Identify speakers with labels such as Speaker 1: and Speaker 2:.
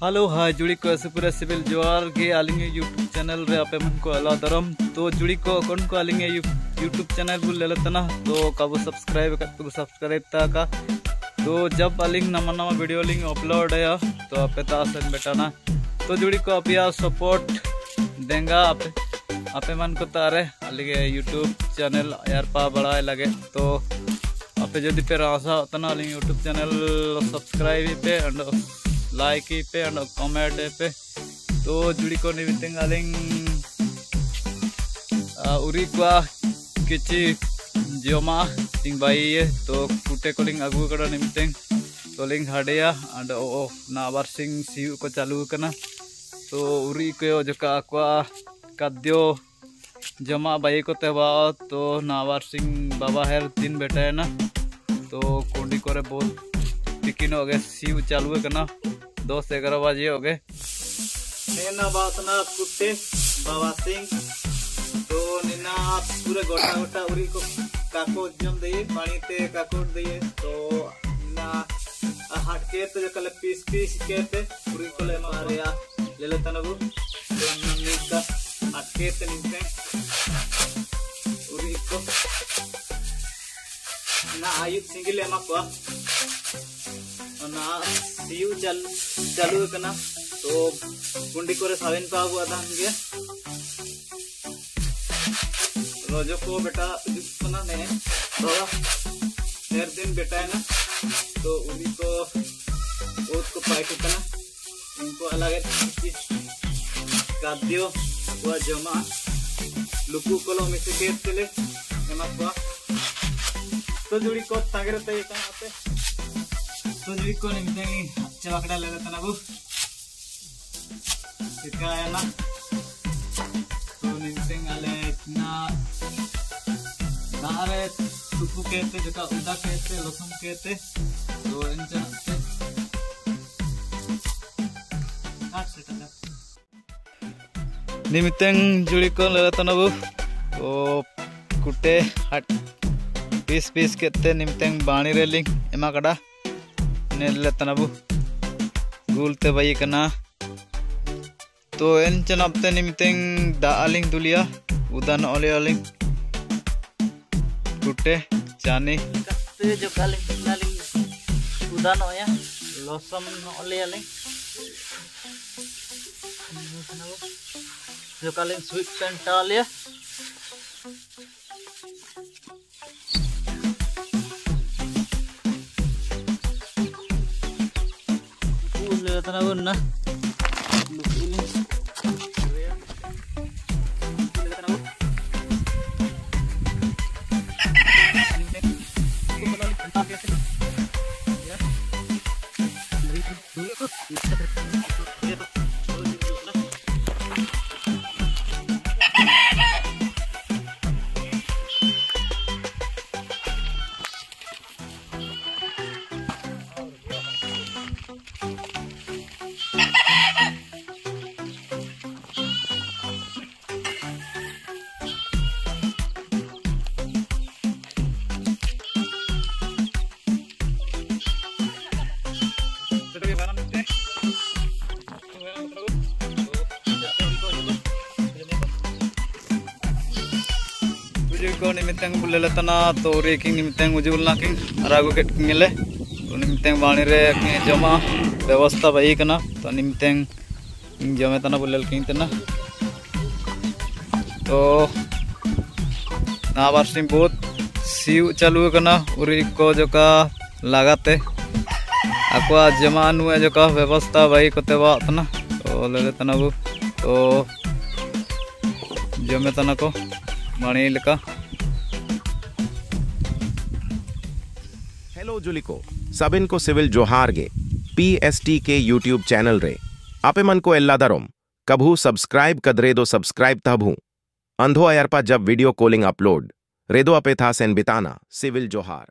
Speaker 1: Hello hi जुड़ी को पूरा सिविल जोहार गे आलिंगे यूट्यूब चैनल रे आपे मन को अला दरम तो जुड़ी को कौन को आलिंगे यूट्यूब चैनल बुल लेतना तो काबू सब्सक्राइब ता का तो जब आलिंग नवा नवा वीडियो लिंग अपलोड है तो आपे तासन बेटाना तो जुड़ी को आप या सपोर्ट देंगा आपे मन को तारे आलिंगे यूट्यूब चैनल यार पा बढ़ाए लगे तो आपे जदि पे आशा तना आलिंग यूट्यूब चैनल सब्सक्राइब पे एंड लाइक पे एंड कमेंट पे तो जुड़ी को निमित्तें आलिंग उरी को किछि जोमा तिंग बाई तो कुटे को लिंग अगु कड़ा निमित्तें तो लिंग हाडेया एंड ओ ना बारसिंग सिउ को चालू कना तो उरी को जका को काद्यो जमा बाई को तेवा तो ना बारसिंग बाबा हेर दिन बेटा है ना तो कोंडी करे बहुत पिकिन हो गए सिउ चालू कना 10-11 बजे हो गए नेना बातना कुत्ते बाबा सिंह तो निना पूरे गोटा गोटा उरी को काको जम दे पानी ते काको दे तो ना हट के तो जकले पीस पीस के ते उरी को ले मारिया ले लेता नबु तो नन्नी का हट के ते निते उरी को ना आयु सिंगल एमा को ना सिउ चालू कना तो गुंडी को सावेन पागु आदान गया रोजो को बेटा कना ने बाबा हर दिन बेटा है ना तो उन्हीं को ओत को पाई कना इनको अलग काद्यो वो जमा लुकु कोलो मिसे के तेले एमा को तो जुड़ी को तागरते ये कना आते तो जुड़ी को निमित्तें चवाकड़ा ले लेता ना वो इसका है ना तो निमित्तें आले इतना नारे सुकु कहते जका उदा कहते लसुन कहते तो इंजन से काट से तक निमित्तें जुड़ी को ले लेता ना वो तो कुटे हट पीस कहते निमित्तें बाणी रेलिंग एमा कड़ा लेतना बु गुलते बाई कना तो एन चनाबते निमित्तें दा आलिंग दुलिया उदान ओले आलिंग कुटे चानी कते जो कालिंग उदान ओया लसम ओले आलिंग जो कालिंग स्वीट पेंटालिया तना ना को निमित्तें बुले लेतना तो रेकिंग निमित्तें उजुल ना किंग रागु के मिले तो निमित्तें बाणी रे जमा व्यवस्था बाई कना तो निमित्तें जमे तना बुलेल किंग तना तो ना बारसिंग बहुत सिउ चालू कना उरी को जोका लगाते आकुआ जमा नुए जोका व्यवस्था बाई कोते बातना तो ले लेतना बु तो जमे तना को बाणी लेका
Speaker 2: हेलो जुलिको सबिन को सिविल जोहार गे PST के यूट्यूब चैनल रे आपे मन को एल्ला दरोम कभू सब्सक्राइब कदरे दो सब्सक्राइब तभू अंधो अयरपा जब वीडियो कॉलिंग अपलोड रेदो अपे था सेन बिताना सिविल जोहार।